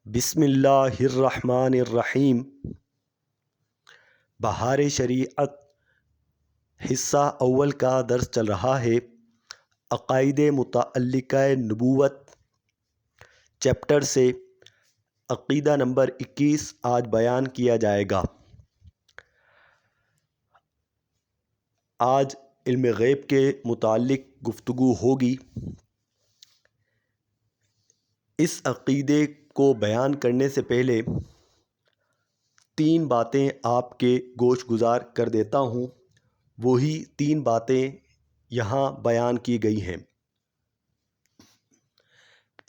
بسم اللہ الرحمن الرحیم۔ بہار شریعت حصہ اول کا درس چل رہا ہے۔ عقائد متعلقہ نبوت چیپٹر سے عقیدہ نمبر 21 آج بیان کیا جائے گا۔ آج علم غیب کے متعلق گفتگو ہوگی۔ اس عقیدے کو بیان کرنے سے پہلے 3 باتیں آپ کے گوش گزار کر دیتا ہوں۔ وہی 3 باتیں یہاں بیان کی گئی ہیں۔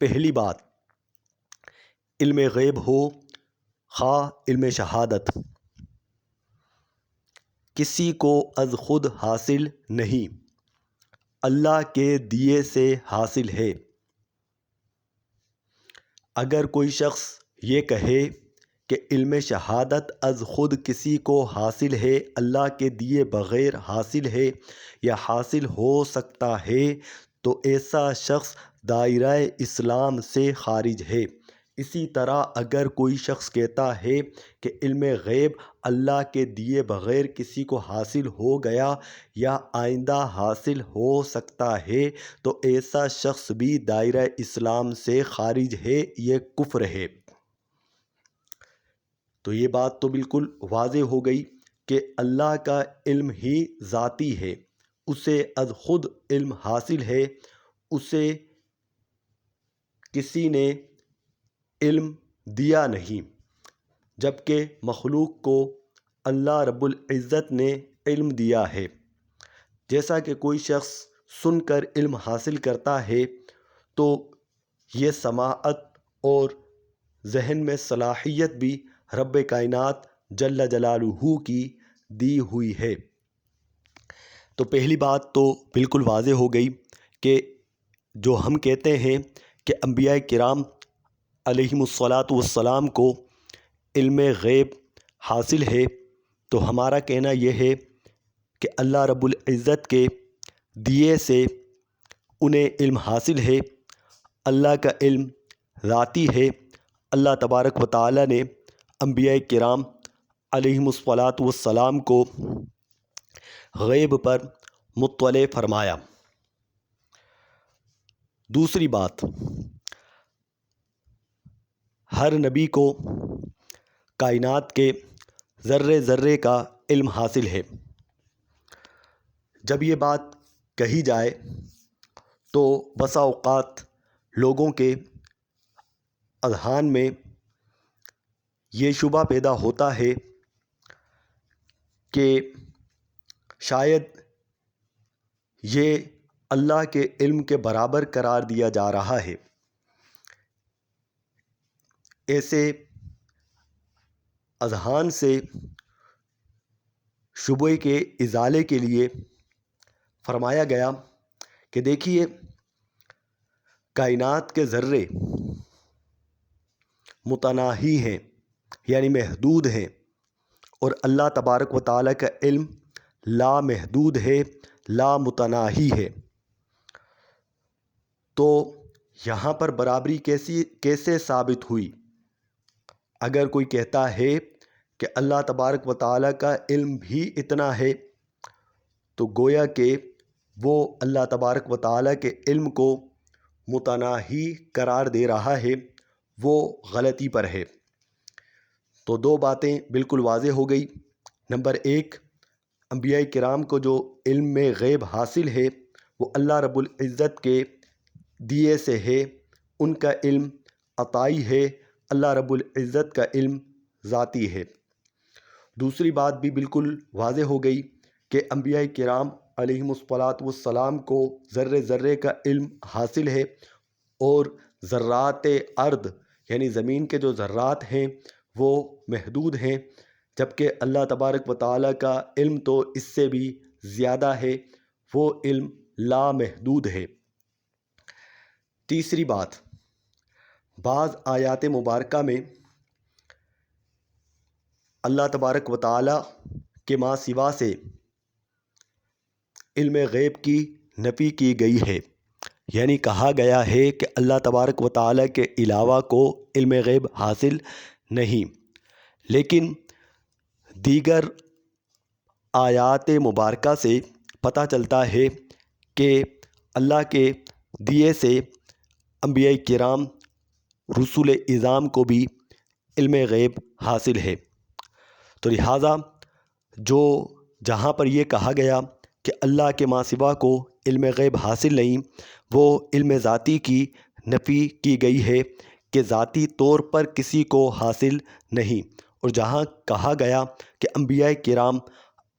پہلی بات، علم غیب ہو خواہ علم شہادت، کسی کو از خود حاصل نہیں، اللہ کے دیے سے حاصل ہے۔ اگر کوئی شخص یہ کہے کہ علم شہادت از خود کسی کو حاصل ہے، اللہ کے دیے بغیر حاصل ہے یا حاصل ہو سکتا ہے، تو ایسا شخص دائرہ اسلام سے خارج ہے۔ اسی طرح اگر کوئی شخص کہتا ہے کہ علم غیب اللہ کے دیے بغیر کسی کو حاصل ہو گیا یا آئندہ حاصل ہو سکتا ہے، تو ایسا شخص بھی دائرہ اسلام سے خارج ہے، یہ کفر ہے۔ تو یہ بات تو بالکل واضح ہو گئی کہ اللہ کا علم ہی ذاتی ہے، اسے از خود علم حاصل ہے، اسے کسی نے علم دیا نہیں، جبکہ مخلوق کو اللہ رب العزت نے علم دیا ہے۔ جیسا کہ کوئی شخص سن کر علم حاصل کرتا ہے تو یہ سماعت اور ذہن میں صلاحیت بھی رب کائنات جل جلالہ کی دی ہوئی ہے۔ تو پہلی بات تو بالکل واضح ہو گئی کہ جو ہم کہتے ہیں کہ انبیاء کرام علیہم الصلاۃ والسلام کو علم غیب حاصل ہے، تو ہمارا کہنا یہ ہے کہ اللہ رب العزت کے دیے سے انہیں علم حاصل ہے۔ اللہ کا علم ذاتی ہے۔ اللہ تبارک و تعالی نے انبیاء کرام علیہم الصلاۃ والسلام کو غیب پر مطلع فرمایا۔ دوسری بات، ہر نبی کو کائنات کے ذرے ذرے کا علم حاصل ہے۔ جب یہ بات کہی جائے تو بسا اوقات لوگوں کے اذہان میں یہ شبہ پیدا ہوتا ہے کہ شاید یہ اللہ کے علم کے برابر قرار دیا جا رہا ہے۔ ایسے اذہان سے شبہے کے ازالے کے لیے فرمایا گیا کہ دیکھیے، کائنات کے ذرے متناہی ہیں، یعنی محدود ہیں، اور اللہ تبارک و تعالیٰ کا علم لامحدود ہے، لامتناہی ہے۔ تو یہاں پر برابری کیسے ثابت ہوئی؟ اگر کوئی کہتا ہے کہ اللہ تبارک و تعالیٰ کا علم بھی اتنا ہے، تو گویا کہ وہ اللہ تبارک و تعالیٰ کے علم کو متناہی قرار دے رہا ہے، وہ غلطی پر ہے۔ تو 2 باتیں بالکل واضح ہو گئی۔ نمبر 1، انبیاء کرام کو جو علم میں غیب حاصل ہے وہ اللہ رب العزت کے دیے سے ہے، ان کا علم عطائی ہے، اللہ رب العزت کا علم ذاتی ہے۔ دوسری بات بھی بالکل واضح ہو گئی کہ انبیاء کرام علیہم الصلاۃ والسلام کو ذرے ذرے کا علم حاصل ہے، اور ذرات ارض یعنی زمین کے جو ذرات ہیں وہ محدود ہیں، جبکہ اللہ تبارک و تعالیٰ کا علم تو اس سے بھی زیادہ ہے، وہ علم لامحدود ہے۔ تیسری بات، بعض آیات مبارکہ میں اللہ تبارک و تعالیٰ کے ما سوا سے علم غیب کی نفی کی گئی ہے۔ یعنی کہا گیا ہے کہ اللہ تبارک و تعالیٰ کے علاوہ کو علم غیب حاصل نہیں، لیکن دیگر آیات مبارکہ سے پتہ چلتا ہے کہ اللہ کے دیے سے انبیاء کرام رسول اعظام کو بھی علم غیب حاصل ہے۔ تو لہٰذا جو جہاں پر یہ کہا گیا کہ اللہ کے ماں سوا کو علم غیب حاصل نہیں، وہ علم ذاتی کی نفی کی گئی ہے کہ ذاتی طور پر کسی کو حاصل نہیں، اور جہاں کہا گیا کہ انبیاء کرام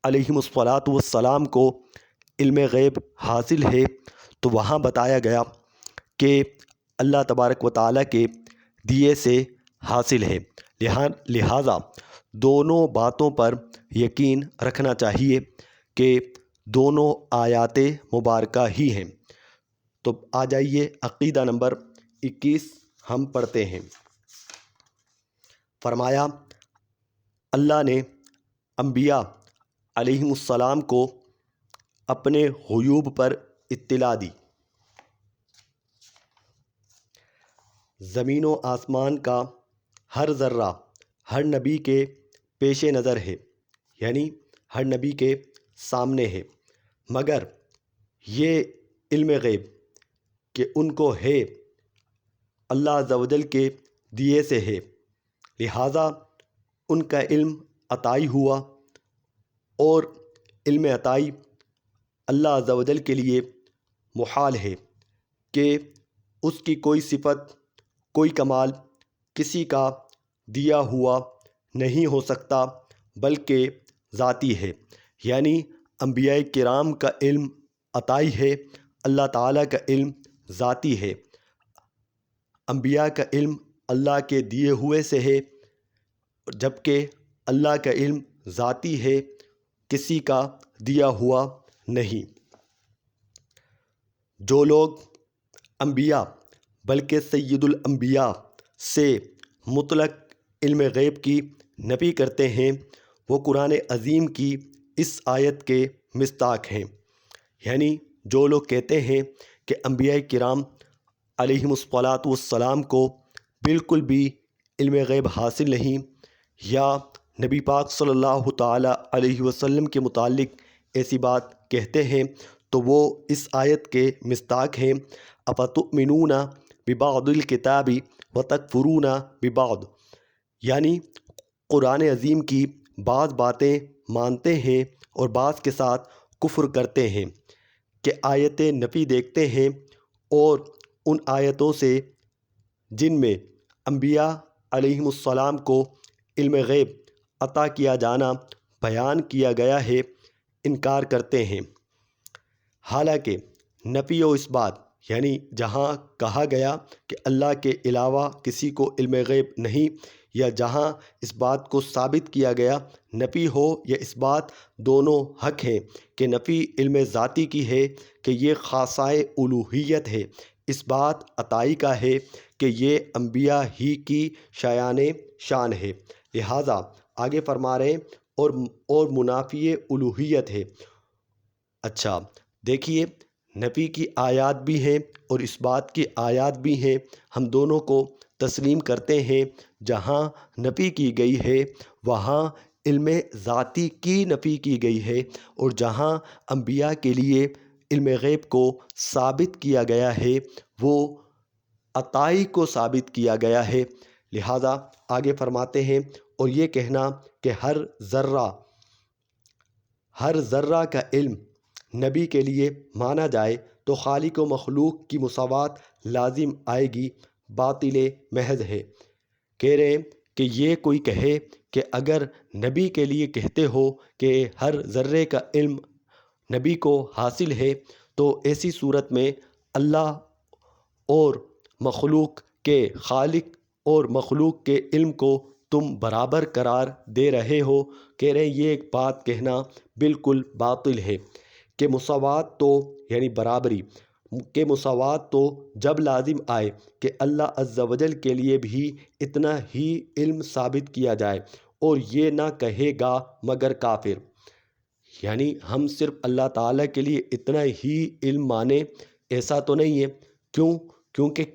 علیہم الصلاۃ والسلام کو علم غیب حاصل ہے، تو وہاں بتایا گیا کہ اللہ تبارک و تعالیٰ کے دیے سے حاصل ہے۔ لہٰذا دونوں باتوں پر یقین رکھنا چاہیے کہ دونوں آیات مبارکہ ہی ہیں۔ تو آ جائیے عقیدہ نمبر 21 ہم پڑھتے ہیں۔ فرمایا اللہ نے انبیاء علیہم السلام کو اپنے غیوب پر اطلاع دی۔ زمین و آسمان کا ہر ذرہ ہر نبی کے پیش نظر ہے، یعنی ہر نبی کے سامنے ہے، مگر یہ علم غیب کہ ان کو ہے اللہ عز و جل کے دیے سے ہے، لہٰذا ان کا علم عطائی ہوا، اور علم عطائی اللہ عز و جل کے لیے محال ہے کہ اس کی کوئی صفت کوئی کمال کسی کا دیا ہوا نہیں ہو سکتا، بلکہ ذاتی ہے۔ یعنی انبیاء کرام کا علم عطائی ہے، اللہ تعالیٰ کا علم ذاتی ہے۔ انبیاء کا علم اللہ کے دیے ہوئے سے ہے، جبکہ اللہ کا علم ذاتی ہے، کسی کا دیا ہوا نہیں۔ جو لوگ انبیاء بلکہ سید الانبیاء سے مطلق علم غیب کی نفی کرتے ہیں، وہ قرآن عظیم کی اس آیت کے مصداق ہیں۔ یعنی جو لوگ کہتے ہیں کہ انبیاء کرام علیہم الصلاۃ والسلام کو بالکل بھی علم غیب حاصل نہیں، یا نبی پاک صلی اللہ تعالیٰ علیہ وسلم کے متعلق ایسی بات کہتے ہیں، تو وہ اس آیت کے مصداق ہیں۔ افتؤمنون ببعض الکتاب وتکفرون ببعض، یعنی قرآن عظیم کی بعض باتیں مانتے ہیں اور بعض کے ساتھ کفر کرتے ہیں، کہ آیت نفی دیکھتے ہیں، اور ان آیتوں سے جن میں انبیاء علیہم السلام کو علم غیب عطا کیا جانا بیان کیا گیا ہے، انکار کرتے ہیں۔ حالانکہ نفی و اثبات، یعنی جہاں کہا گیا کہ اللہ کے علاوہ کسی کو علم غیب نہیں، یا جہاں اس بات کو ثابت کیا گیا، نفی ہو یا اثبات دونوں حق ہیں، کہ نفی علم ذاتی کی ہے کہ یہ خاصائے الوہیت ہے، اس بات عطائی کا ہے کہ یہ انبیاء ہی کی شایان شان ہے۔ لہٰذا آگے فرما رہے ہیں اور منافی الوہیت ہے۔ اچھا دیکھیے، نفی کی آیات بھی ہیں اور اس بات کی آیات بھی ہیں، ہم دونوں کو تسلیم کرتے ہیں۔ جہاں نفی کی گئی ہے وہاں علم ذاتی کی نفی کی گئی ہے، اور جہاں انبیاء کے لیے علم غیب کو ثابت کیا گیا ہے وہ عطائی کو ثابت کیا گیا ہے۔ لہٰذا آگے فرماتے ہیں، اور یہ کہنا کہ ہر ذرہ کا علم نبی کے لیے مانا جائے تو خالق و مخلوق کی مساوات لازم آئے گی، باطل محض ہے۔ کہہ رہے ہیں کہ یہ کوئی کہے کہ اگر نبی کے لیے کہتے ہو کہ ہر ذرے کا علم نبی کو حاصل ہے، تو ایسی صورت میں اللہ اور مخلوق کے خالق اور مخلوق کے علم کو تم برابر قرار دے رہے ہو۔ کہہ رہے ہیں یہ ایک بات کہنا بالکل باطل ہے، کہ مساوات تو یعنی برابری کہ مساوات تو جب لازم آئے کہ اللہ عز و جل کے لیے بھی اتنا ہی علم ثابت کیا جائے، اور یہ نہ کہے گا مگر کافر، یعنی ہم صرف اللہ تعالیٰ کے لیے اتنا ہی علم مانیں ایسا تو نہیں ہے۔ کیوں؟ کیونکہ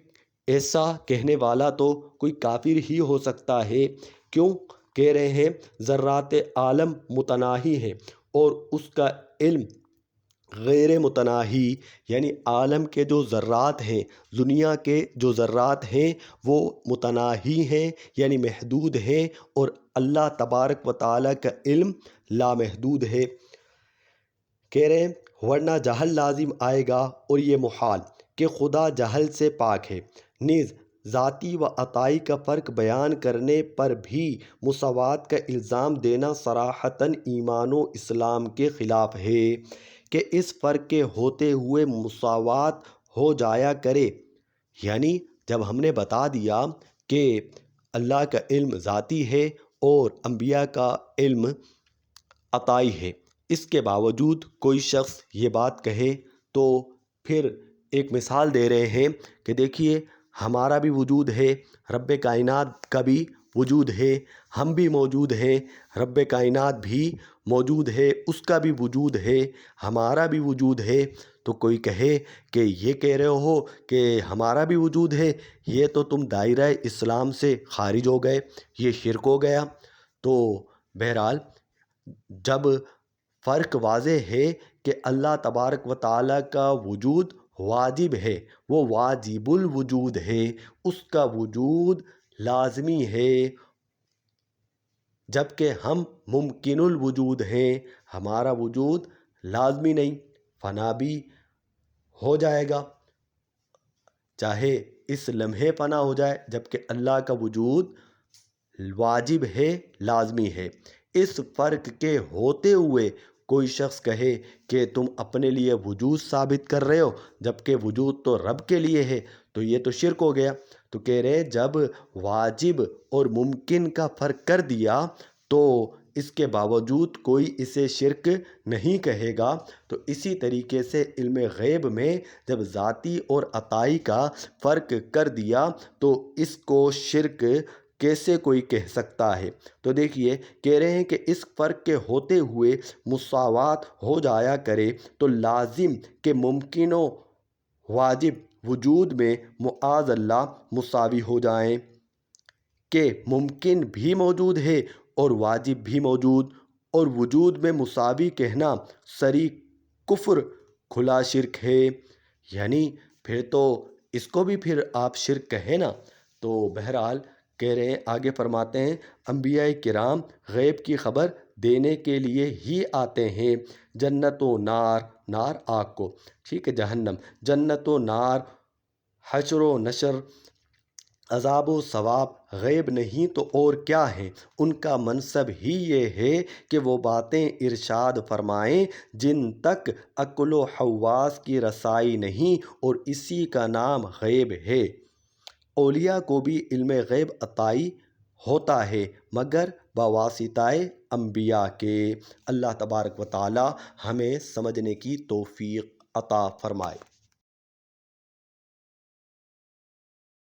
ایسا کہنے والا تو کوئی کافر ہی ہو سکتا ہے۔ کیوں کہہ رہے ہیں؟ ذرات عالم متناہی ہیں اور اس کا علم غیر متناہی، یعنی عالم کے جو ذرات ہیں، دنیا کے جو ذرات ہیں وہ متناہی ہیں، یعنی محدود ہیں، اور اللہ تبارک و تعالیٰ کا علم لامحدود ہے۔ کہہ رہے ہیں ورنہ جہل لازم آئے گا اور یہ محال کہ خدا جہل سے پاک ہے۔ نیز ذاتی و عطائی کا فرق بیان کرنے پر بھی مساوات کا الزام دینا صراحتاً ایمان و اسلام کے خلاف ہے کہ اس فرق کے ہوتے ہوئے مساوات ہو جایا کرے۔ یعنی جب ہم نے بتا دیا کہ اللہ کا علم ذاتی ہے اور انبیاء کا علم عطائی ہے، اس کے باوجود کوئی شخص یہ بات کہے تو پھر ایک مثال دے رہے ہیں کہ دیکھیے ہمارا بھی وجود ہے، رب کائنات کا بھی وجود ہے، ہم بھی موجود ہیں، رب کائنات بھی موجود ہے، اس کا بھی وجود ہے، ہمارا بھی وجود ہے۔ تو کوئی کہے کہ یہ کہہ رہے ہو کہ ہمارا بھی وجود ہے، یہ تو تم دائرہ اسلام سے خارج ہو گئے، یہ شرک ہو گیا۔ تو بہرحال جب فرق واضح ہے کہ اللہ تبارک و تعالیٰ کا وجود واجب ہے، وہ واجب الوجود ہے، اس کا وجود لازمی ہے، جبکہ ہم ممکن الوجود ہیں، ہمارا وجود لازمی نہیں، فنا بھی ہو جائے گا، چاہے اس لمحے فنا ہو جائے، جبکہ اللہ کا وجود واجب ہے، لازمی ہے۔ اس فرق کے ہوتے ہوئے کوئی شخص کہے کہ تم اپنے لیے وجود ثابت کر رہے ہو جبکہ وجود تو رب کے لیے ہے، تو یہ تو شرک ہو گیا۔ تو کہہ رہے جب واجب اور ممکن کا فرق کر دیا تو اس کے باوجود کوئی اسے شرک نہیں کہے گا۔ تو اسی طریقے سے علم غیب میں جب ذاتی اور عطائی کا فرق کر دیا تو اس کو شرک کیسے کوئی کہہ سکتا ہے؟ تو دیکھیے کہہ رہے ہیں کہ اس فرق کے ہوتے ہوئے مساوات ہو جایا کرے تو لازم کہ ممکن و واجب وجود میں معاذ اللہ مساوی ہو جائیں، کہ ممکن بھی موجود ہے اور واجب بھی موجود، اور وجود میں مساوی کہنا صریح کفر کھلا شرک ہے۔ یعنی پھر تو اس کو بھی پھر آپ شرک کہیں نا۔ تو بہرحال کہہ رہے ہیں، آگے فرماتے ہیں انبیاء کرام غیب کی خبر دینے کے لیے ہی آتے ہیں۔ جنت و نار، نار آگ کو، ٹھیک ہے، جہنم، جنت و نار، حشر و نشر، عذاب و ثواب غیب نہیں تو اور کیا ہیں؟ ان کا منصب ہی یہ ہے کہ وہ باتیں ارشاد فرمائیں جن تک عقل و حواس کی رسائی نہیں، اور اسی کا نام غیب ہے۔ اولیاء کو بھی علم غیب عطائی ہوتا ہے مگر بواسطہ انبیاء کے۔ اللہ تبارک و تعالی ہمیں سمجھنے کی توفیق عطا فرمائے۔